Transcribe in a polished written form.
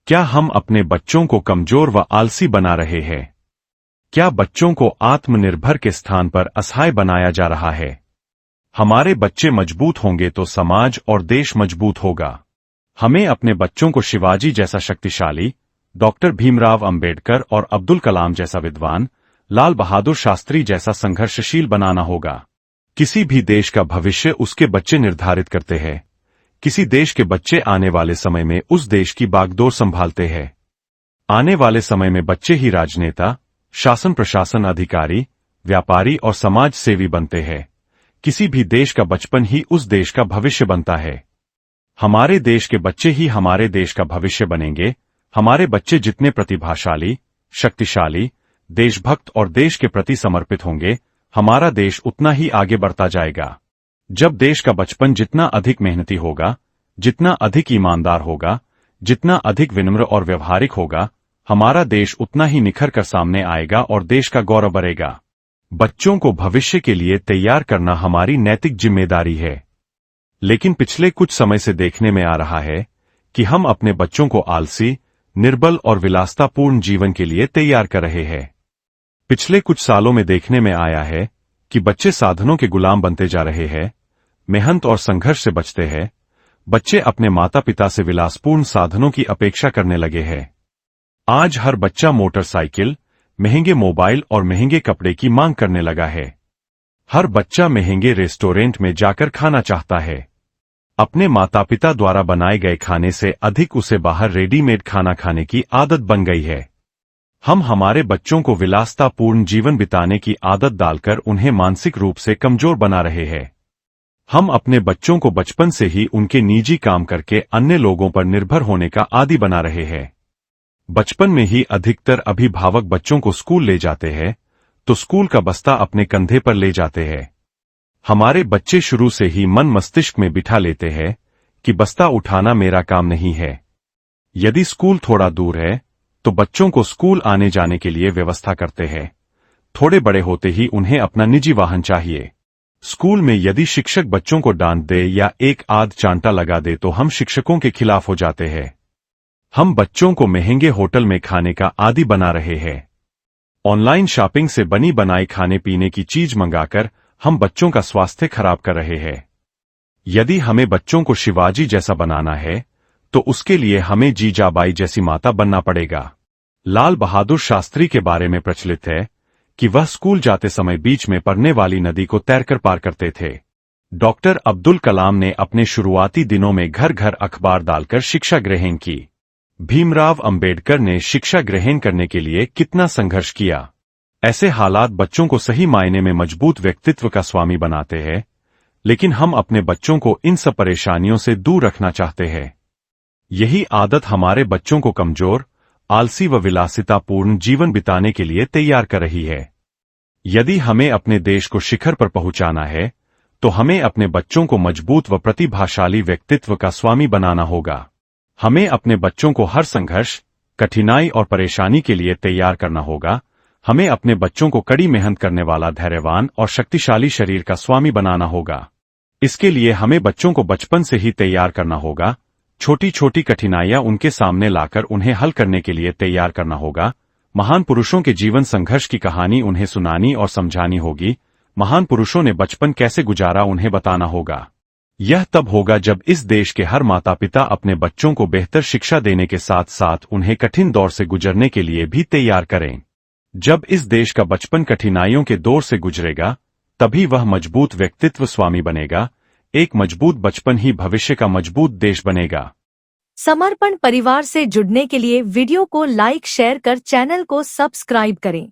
क्या हम अपने बच्चों को कमजोर व आलसी बना रहे हैं? क्या बच्चों को आत्मनिर्भर के स्थान पर असहाय बनाया जा रहा है? हमारे बच्चे मजबूत होंगे तो समाज और देश मजबूत होगा। हमें अपने बच्चों को शिवाजी जैसा शक्तिशाली, डॉक्टर भीमराव अंबेडकर और अब्दुल कलाम जैसा विद्वान, लाल बहादुर शास्त्री जैसा संघर्षशील बनाना होगा। किसी भी देश का भविष्य उसके बच्चे निर्धारित करते हैं। किसी देश के बच्चे आने वाले समय में उस देश की बागडोर संभालते हैं। आने वाले समय में बच्चे ही राजनेता, शासन प्रशासन अधिकारी, व्यापारी और समाज सेवी बनते हैं। किसी भी देश का बचपन ही उस देश का भविष्य बनता है। हमारे देश के बच्चे ही हमारे देश का भविष्य बनेंगे। हमारे बच्चे जितने प्रतिभाशाली, शक्तिशाली, देशभक्त और देश के प्रति समर्पित होंगे, हमारा देश उतना ही आगे बढ़ता जाएगा। जब देश का बचपन जितना अधिक मेहनती होगा, जितना अधिक ईमानदार होगा, जितना अधिक विनम्र और व्यवहारिक होगा, हमारा देश उतना ही निखर कर सामने आएगा और देश का गौरव बढ़ेगा। बच्चों को भविष्य के लिए तैयार करना हमारी नैतिक जिम्मेदारी है। लेकिन पिछले कुछ समय से देखने में आ रहा है कि हम अपने बच्चों को आलसी, निर्बल और विलासितापूर्ण जीवन के लिए तैयार कर रहे हैं। पिछले कुछ सालों में देखने में आया है कि बच्चे साधनों के गुलाम बनते जा रहे हैं, मेहनत और संघर्ष से बचते हैं। बच्चे अपने माता पिता से विलासपूर्ण साधनों की अपेक्षा करने लगे हैं। आज हर बच्चा मोटरसाइकिल, महंगे मोबाइल और महंगे कपड़े की मांग करने लगा है। हर बच्चा महंगे रेस्टोरेंट में जाकर खाना चाहता है। अपने माता पिता द्वारा बनाए गए खाने से अधिक उसे बाहर रेडीमेड खाना खाने की आदत बन गई है। हम हमारे बच्चों को विलासितापूर्ण जीवन बिताने की आदत डालकर उन्हें मानसिक रूप से कमजोर बना रहे हैं। हम अपने बच्चों को बचपन से ही उनके निजी काम करके अन्य लोगों पर निर्भर होने का आदी बना रहे हैं। बचपन में ही अधिकतर अभिभावक बच्चों को स्कूल ले जाते हैं तो स्कूल का बस्ता अपने कंधे पर ले जाते हैं। हमारे बच्चे शुरू से ही मन मस्तिष्क में बिठा लेते हैं कि बस्ता उठाना मेरा काम नहीं है। यदि स्कूल थोड़ा दूर है तो बच्चों को स्कूल आने जाने के लिए व्यवस्था करते हैं। थोड़े बड़े होते ही उन्हें अपना निजी वाहन चाहिए। स्कूल में यदि शिक्षक बच्चों को डांट दे या एक आध चांटा लगा दे तो हम शिक्षकों के खिलाफ हो जाते हैं। हम बच्चों को महंगे होटल में खाने का आदी बना रहे हैं। ऑनलाइन शॉपिंग से बनी बनाई खाने पीने की चीज मंगाकर हम बच्चों का स्वास्थ्य खराब कर रहे हैं। यदि हमें बच्चों को शिवाजी जैसा बनाना है तो उसके लिए हमें जीजाबाई जैसी माता बनना पड़ेगा। लाल बहादुर शास्त्री के बारे में प्रचलित है कि वह स्कूल जाते समय बीच में पड़ने वाली नदी को तैरकर पार करते थे। डॉक्टर अब्दुल कलाम ने अपने शुरुआती दिनों में घर घर अखबार डालकर शिक्षा ग्रहण की। भीमराव अंबेडकर ने शिक्षा ग्रहण करने के लिए कितना संघर्ष किया। ऐसे हालात बच्चों को सही मायने में मजबूत व्यक्तित्व का स्वामी बनाते हैं, लेकिन हम अपने बच्चों को इन सब परेशानियों से दूर रखना चाहते हैं। यही आदत हमारे बच्चों को कमजोर, आलसी व विलासितापूर्ण जीवन बिताने के लिए तैयार कर रही है। यदि हमें अपने देश को शिखर पर पहुंचाना है तो हमें अपने बच्चों को मजबूत व प्रतिभाशाली व्यक्तित्व का स्वामी बनाना होगा। हमें अपने बच्चों को हर संघर्ष, कठिनाई और परेशानी के लिए तैयार करना होगा। हमें अपने बच्चों को कड़ी मेहनत करने वाला, धैर्यवान और शक्तिशाली शरीर का स्वामी बनाना होगा। इसके लिए हमें बच्चों को बचपन से ही तैयार करना होगा। छोटी छोटी कठिनाइयां उनके सामने लाकर उन्हें हल करने के लिए तैयार करना होगा। महान पुरुषों के जीवन संघर्ष की कहानी उन्हें सुनानी और समझानी होगी। महान पुरुषों ने बचपन कैसे गुजारा उन्हें बताना होगा। यह तब होगा जब इस देश के हर माता पिता अपने बच्चों को बेहतर शिक्षा देने के साथ साथ उन्हें कठिन दौर से गुजरने के लिए भी तैयार करें। जब इस देश का बचपन कठिनाइयों के दौर से गुजरेगा तभी वह मजबूत व्यक्तित्व स्वामी बनेगा। एक मजबूत बचपन ही भविष्य का मजबूत देश बनेगा। समर्पण परिवार से जुड़ने के लिए वीडियो को लाइक शेयर कर चैनल को सब्सक्राइब करें।